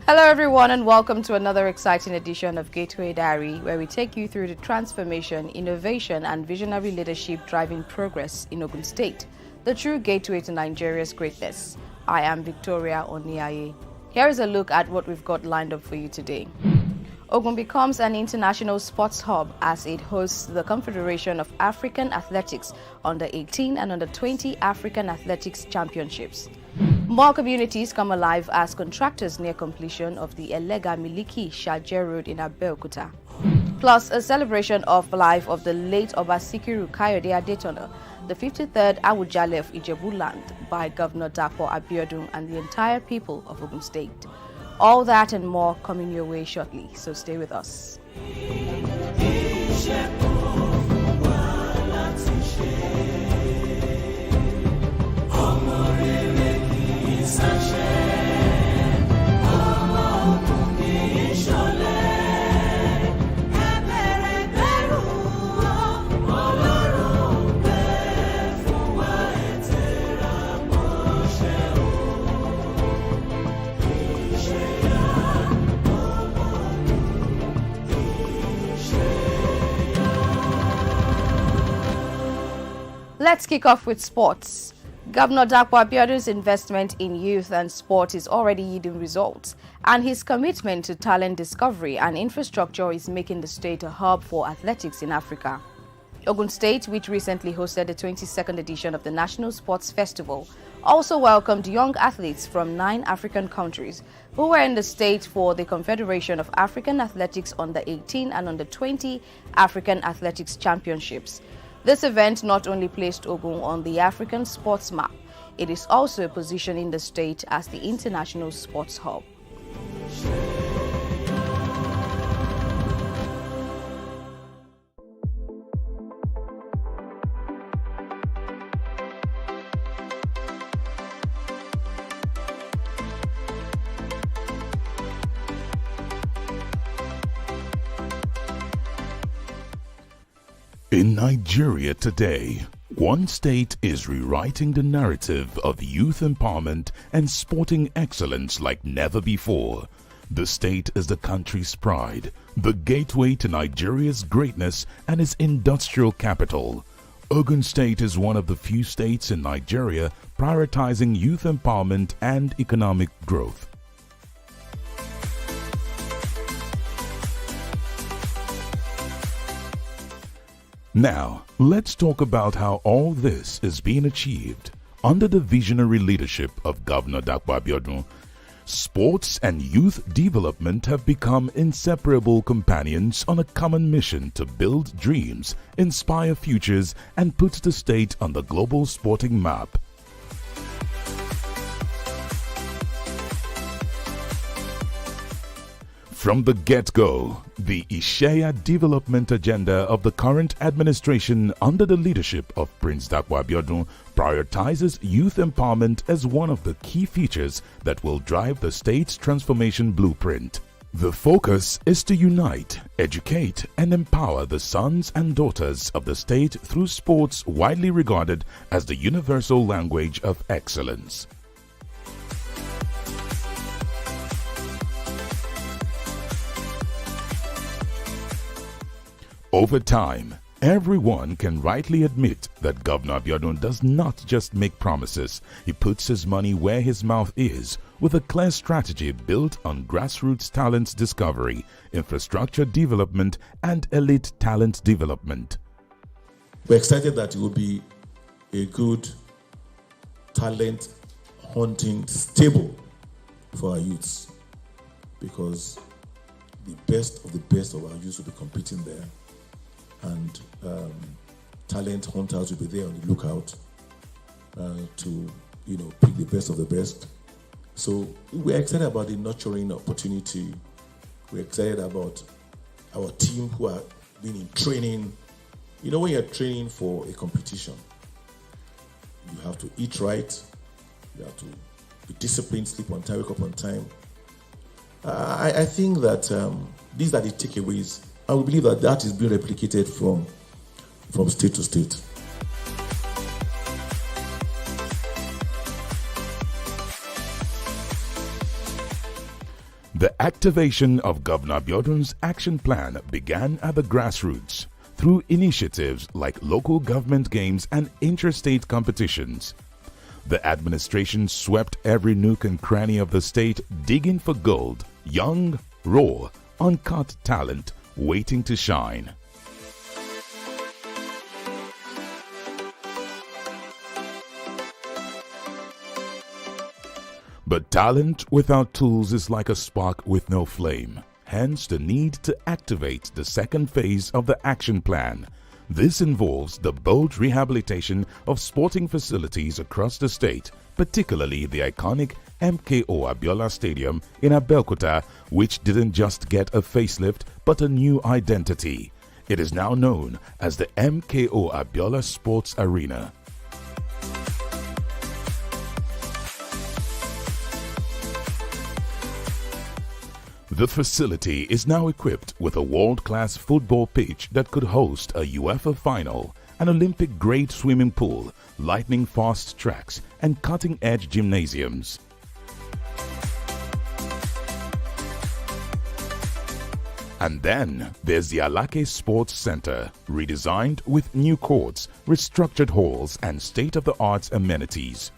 Hello everyone and welcome to another exciting edition of Gateway Diary, where we take you through the transformation, innovation and visionary leadership driving progress in Ogun State, the true gateway to Nigeria's greatness. I am Victoria Oniaye. Here is a look at what we've got lined up for you today. Ogun becomes an international sports hub as it hosts the Confederation of African Athletics Under 18 and Under 20 African Athletics Championships. More communities come alive as contractors near completion of the Elega Miliki Shaje Road in Abeokuta. Plus, a celebration of life of the late Obasikiru Kayode Adetona, the 53rd Awujale of Ijebu Land, by Governor Abiodun and the entire people of Ogun State. All that and more coming your way shortly, so stay with us. Let's kick off with sports. Governor Abiodun's investment in youth and sport is already yielding results, and his commitment to talent discovery and infrastructure is making the state a hub for athletics in Africa. Ogun State, which recently hosted the 22nd edition of the National Sports Festival, also welcomed young athletes from 9 African countries who were in the state for the Confederation of African Athletics Under 18 and Under 20 African Athletics Championships. This event not only placed Ogun on the African sports map, it is also positioning the state as the international sports hub. In Nigeria today, one state is rewriting the narrative of youth empowerment and sporting excellence like never before. The state is the country's pride, the gateway to Nigeria's greatness and its industrial capital. Ogun State is one of the few states in Nigeria prioritizing youth empowerment and economic growth. Now, let's talk about how all this is being achieved. Under the visionary leadership of Governor Abiodun, sports and youth development have become inseparable companions on a common mission to build dreams, inspire futures, and put the state on the global sporting map. From the get-go, the Ishaya development agenda of the current administration under the leadership of Prince Abiodun prioritizes youth empowerment as one of the key features that will drive the state's transformation blueprint. The focus is to unite, educate, and empower the sons and daughters of the state through sports widely regarded as the universal language of excellence. Over time, everyone can rightly admit that Governor Abiodun does not just make promises. He puts his money where his mouth is, with a clear strategy built on grassroots talent discovery, infrastructure development, and elite talent development. We're excited that it will be a good talent hunting stable for our youths, because the best of our youths will be competing there. And talent hunters will be there on the lookout to, pick the best of the best. So we're excited about the nurturing opportunity. We're excited about our team who are being in training. When you're training for a competition, you have to eat right, you have to be disciplined, sleep on time, wake up on time. I think that these are the takeaways. I would believe that is being replicated from state to state. The activation of Governor Abiodun's action plan began at the grassroots through initiatives like local government games and interstate competitions. The administration swept every nook and cranny of the state, digging for gold, young, raw, uncut talent waiting to shine. But talent without tools is like a spark with no flame. Hence the need to activate the second phase of the action plan. This involves the bold rehabilitation of sporting facilities across the state, particularly the iconic MKO Abiola Stadium in Abeokuta, which didn't just get a facelift but a new identity. It is now known as the MKO Abiola Sports Arena. The facility is now equipped with a world-class football pitch that could host a UEFA final, an Olympic-grade swimming pool, lightning-fast tracks, and cutting-edge gymnasiums. And then there's the Alake Sports Center, redesigned with new courts, restructured halls, and state-of-the-art amenities.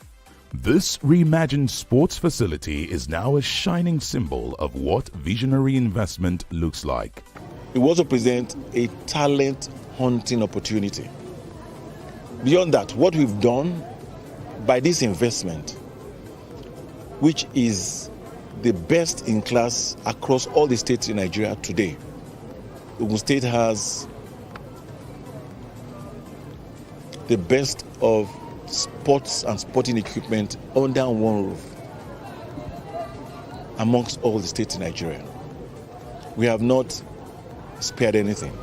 This reimagined sports facility is now a shining symbol of what visionary investment looks like. It also presents a talent hunting opportunity. Beyond that, what we've done by this investment, which is the best in class across all the states in Nigeria today, Ogun State has the best of sports and sporting equipment under one roof amongst all the states in Nigeria. We have not spared anything.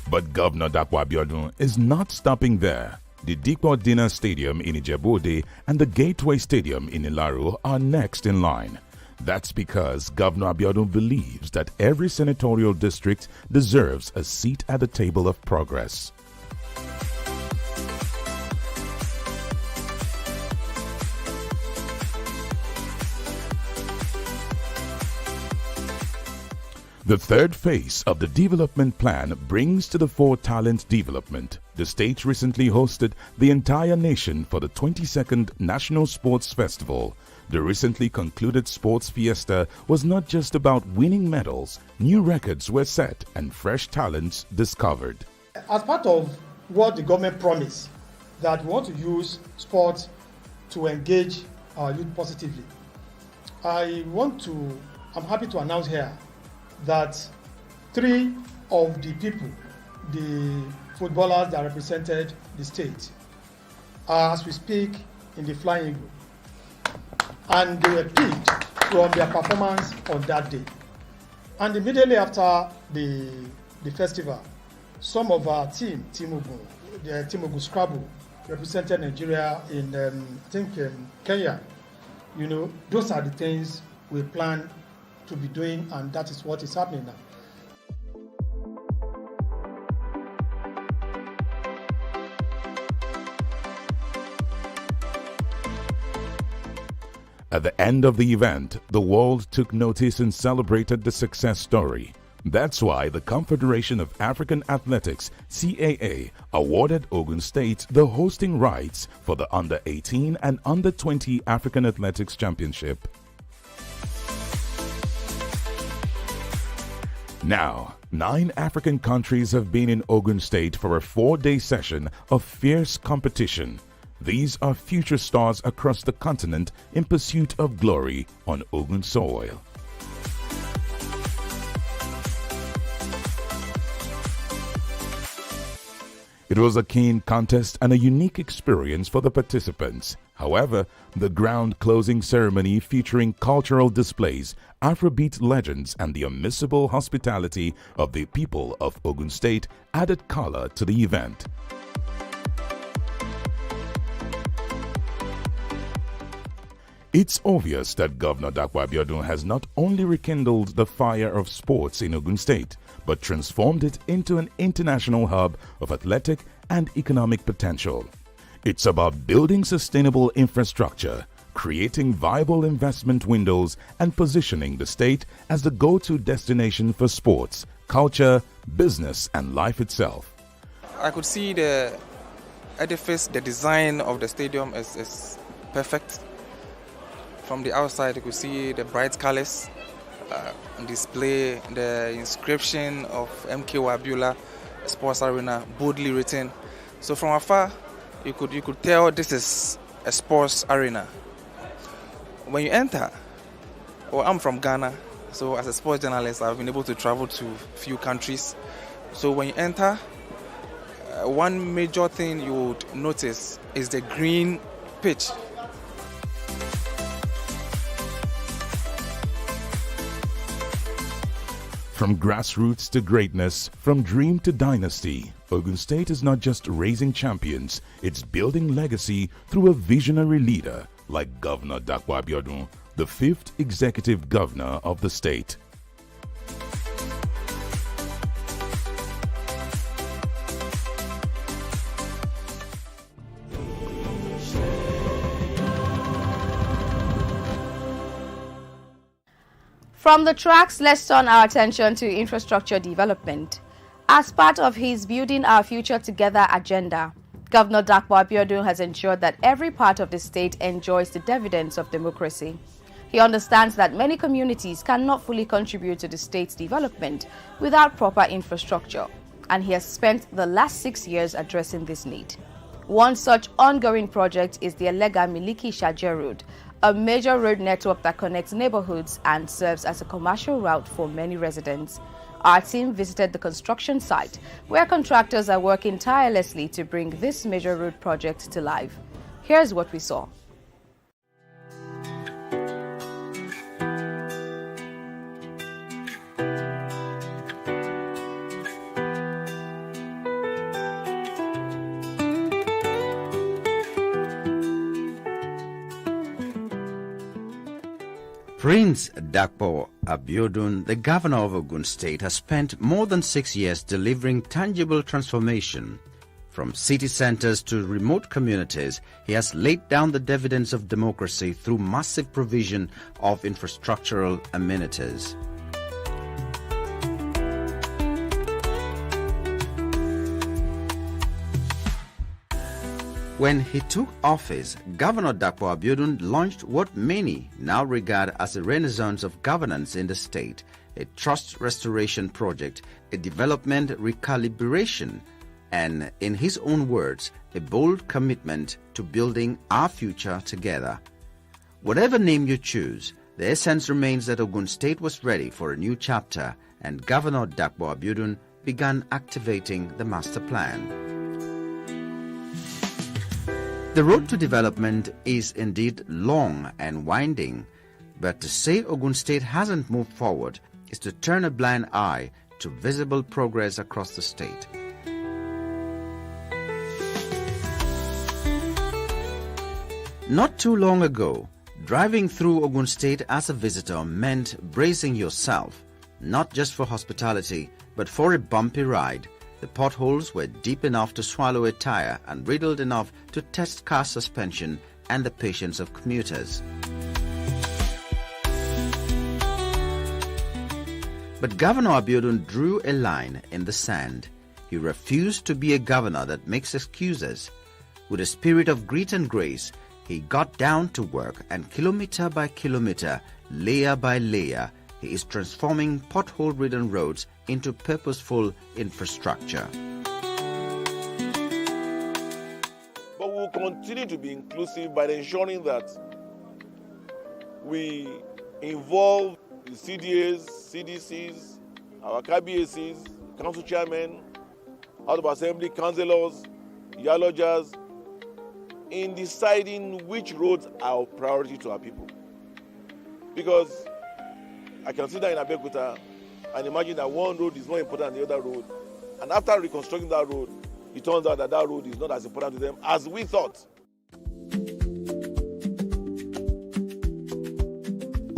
But Governor Dapo Abiodun is not stopping there. The Dipo Dinner Stadium in Ijebu-Ode and the Gateway Stadium in Ilaro are next in line. That's because Governor Abiodun believes that every senatorial district deserves a seat at the table of progress. The third phase of the development plan brings to the fore talent development. The state recently hosted the entire nation for the 22nd National Sports Festival. The recently concluded Sports Fiesta was not just about winning medals. New records were set and fresh talents discovered. As part of what the government promised, that we want to use sports to engage our youth positively, I'm happy to announce here that 3 of the people, the footballers that represented the state, are, as we speak, in the Flying Eagle. And they were picked from their performance on that day. And immediately after the festival, some of our team, Tinubu, the Tinubu Scrabble, represented Nigeria in, Kenya. You know, those are the things we plan to be doing, and that is what is happening now. At the end of the event, the world took notice and celebrated the success story. That's why the Confederation of African Athletics, CAA, awarded Ogun State the hosting rights for the Under-18 and Under-20 African Athletics Championship. Now, 9 African countries have been in Ogun State for a 4-day session of fierce competition. These are future stars across the continent in pursuit of glory on Ogun soil. It was a keen contest and a unique experience for the participants. However, the ground-closing ceremony featuring cultural displays, Afrobeat legends and the unmissable hospitality of the people of Ogun State added color to the event. It's obvious that Governor Dapo Abiodun has not only rekindled the fire of sports in Ogun State, but transformed it into an international hub of athletic and economic potential. It's about building sustainable infrastructure, creating viable investment windows, and positioning the state as the go-to destination for sports, culture, business, and life itself. I could see the edifice, the design of the stadium is perfect. From the outside, you could see the bright colors, display the inscription of MK Abiola Sports Arena, boldly written. So from afar, you could tell this is a sports arena. When you enter, I'm from Ghana, so as a sports journalist, I've been able to travel to a few countries. So when you enter, one major thing you would notice is the green pitch. From grassroots to greatness, from dream to dynasty, Ogun State is not just raising champions, it's building legacy through a visionary leader like Governor Dakwa Abiodun, the 5th executive governor of the state. From the tracks, let's turn our attention to infrastructure development. As part of his Building Our Future Together agenda, Governor Dakwa Abiodun has ensured that every part of the state enjoys the dividends of democracy. He understands that many communities cannot fully contribute to the state's development without proper infrastructure, and he has spent the last 6 years addressing this need. One such ongoing project is the Elega Miliki Shaje Road, a major road network that connects neighborhoods and serves as a commercial route for many residents. Our team visited the construction site, where contractors are working tirelessly to bring this major road project to life. Here's what we saw. Prince Dakwa Abiodun, the governor of Ogun State, has spent more than 6 years delivering tangible transformation. From city centers to remote communities, he has laid down the dividends of democracy through massive provision of infrastructural amenities. When he took office, Governor Dakwa Abiodun launched what many now regard as a renaissance of governance in the state, a trust restoration project, a development recalibration, and, in his own words, a bold commitment to building our future together. Whatever name you choose, the essence remains that Ogun State was ready for a new chapter, and Governor Dakwa Abiodun began activating the master plan. The road to development is indeed long and winding, but to say Ogun State hasn't moved forward is to turn a blind eye to visible progress across the state. Not too long ago, driving through Ogun State as a visitor meant bracing yourself, not just for hospitality, but for a bumpy ride. The potholes were deep enough to swallow a tire and riddled enough to test car suspension and the patience of commuters. But Governor Abiodun drew a line in the sand. He refused to be a governor that makes excuses. With a spirit of grit and grace, he got down to work, and kilometer by kilometer, layer by layer, he is transforming pothole-ridden roads into purposeful infrastructure. But we'll continue to be inclusive by ensuring that we involve the CDAs, CDCs, our KBACs, council chairmen, House of Assembly, councillors, geologists, in deciding which roads are of priority to our people. Because I can sit down in Abeokuta and imagine that one road is more important than the other road. And after reconstructing that road, it turns out that that road is not as important to them as we thought.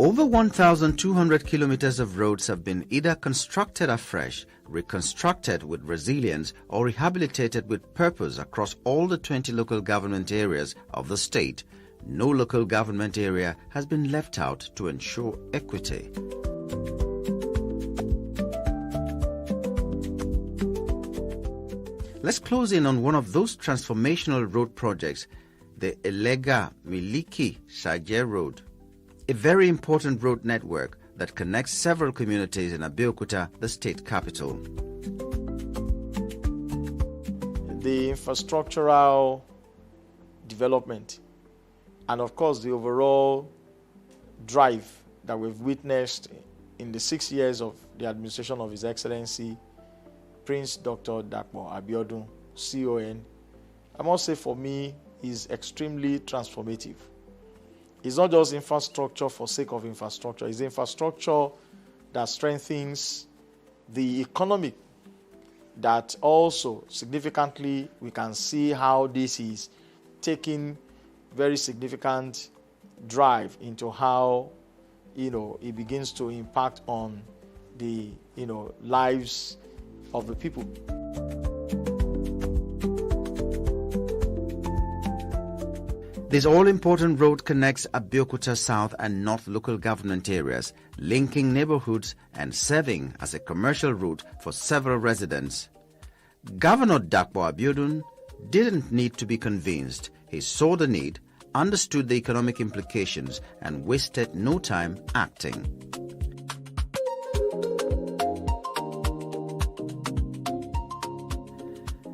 Over 1,200 kilometers of roads have been either constructed afresh, reconstructed with resilience or rehabilitated with purpose across all the 20 local government areas of the state. No local government area has been left out to ensure equity. Let's close in on one of those transformational road projects, the Elega Miliki Saje Road, a very important road network that connects several communities in Abeokuta, the state capital. The infrastructural development and of course the overall drive that we've witnessed in the 6 years of the administration of His Excellency Prince Dr. Dapo Abiodun, CON, I must say for me is extremely transformative. It's not just infrastructure for sake of infrastructure. It's infrastructure that strengthens the economy, that also significantly we can see how this is taking very significant drive into how, it begins to impact on the, lives of the people. This all-important road connects Abeokuta South and North local government areas, linking neighborhoods and serving as a commercial route for several residents. Governor Dapo Abiodun didn't need to be convinced. He saw the need, understood the economic implications, and wasted no time acting.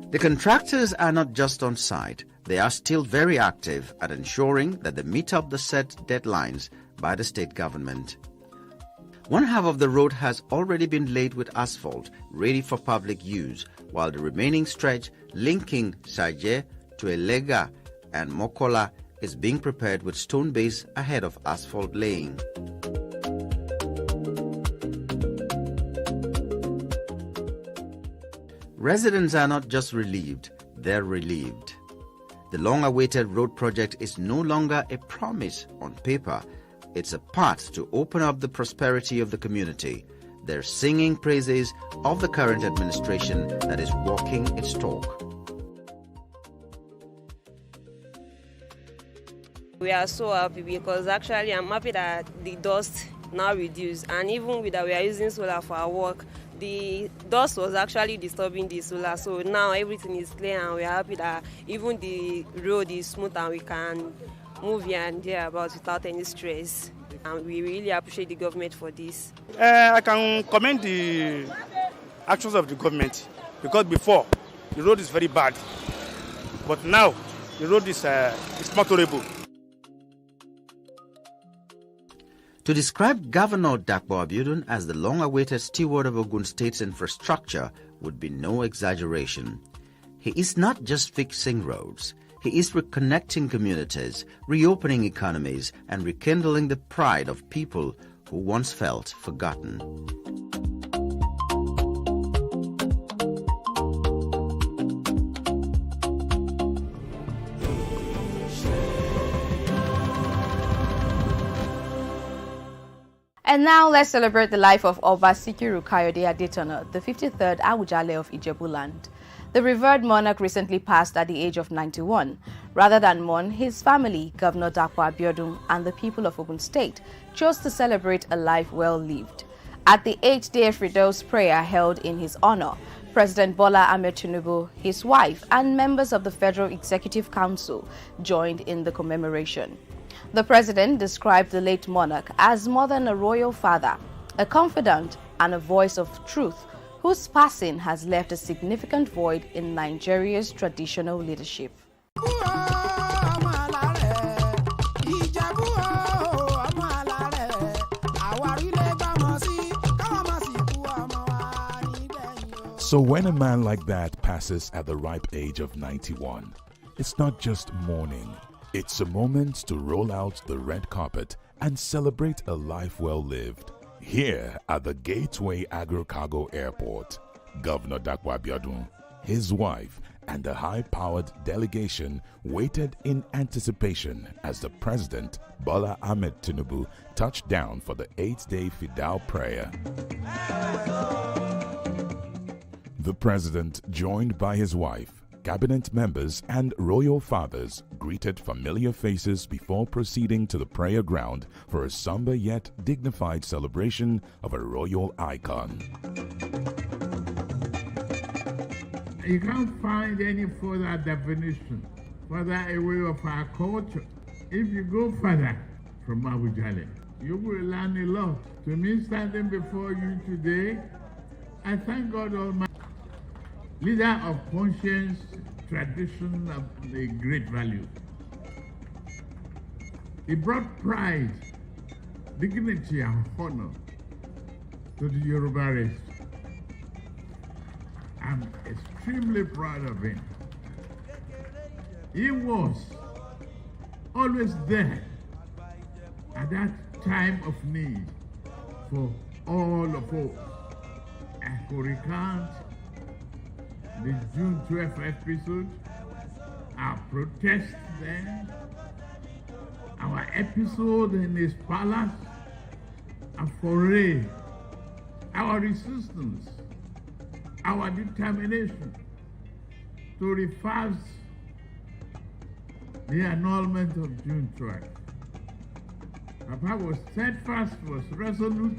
The contractors are not just on site. They are still very active at ensuring that they meet up the set deadlines by the state government. One half of the road has already been laid with asphalt, ready for public use, while the remaining stretch linking Saje to Elega and Mokola is being prepared with stone base ahead of asphalt laying. Residents are not just relieved, they're relieved. The long-awaited road project is no longer a promise on paper. It's a path to open up the prosperity of the community. They're singing praises of the current administration that is walking its talk. We are so happy because actually I'm happy that the dust now reduced, and even with that we are using solar for our work. The dust was actually disturbing the solar, so now everything is clear and we are happy that even the road is smooth and we can move here and there about without any stress. And we really appreciate the government for this. I can commend the actions of the government because before the road is very bad, but now the road is not tolerable. To describe Governor Dapo Abiodun as the long-awaited steward of Ogun State's infrastructure would be no exaggeration. He is not just fixing roads. He is reconnecting communities, reopening economies, and rekindling the pride of people who once felt forgotten. And now let's celebrate the life of Oba Sikiru Kayode Adetona, the 53rd Awujale of Ijebuland. The revered monarch recently passed at the age of 91. Rather than mourn, his family, Governor Dapo Abiodun, and the people of Ogun State chose to celebrate a life well lived. At the 8th-day Fidau's prayer held in his honor, President Bola Ahmed Tinubu, his wife, and members of the Federal Executive Council joined in the commemoration. The president described the late monarch as more than a royal father, a confidant, and a voice of truth, whose passing has left a significant void in Nigeria's traditional leadership. So when a man like that passes at the ripe age of 91, it's not just mourning. It's a moment to roll out the red carpet and celebrate a life well lived. Here at the Gateway Agro-Cargo Airport, Governor Dapo Abiodun, his wife, and a high-powered delegation waited in anticipation as the President, Bola Ahmed Tinubu, touched down for the 8th-day Fidau prayer. The president, joined by his wife, cabinet members and royal fathers, greeted familiar faces before proceeding to the prayer ground for a somber yet dignified celebration of a royal icon. You can't find any further definition, further away of our culture. If you go further from Awujale, you will learn a lot. To me, standing before you today, I thank God Almighty, leader of conscience, tradition, of the great values. He brought pride, dignity, and honor to the Yoruba race. I'm extremely proud of him. He was always there at that time of need for all of us. I could recount the June 12th episode, our protest then, our episode in his palace, a foray, our resistance, our determination to reverse the annulment of June 12th. Papa was steadfast, was resolute.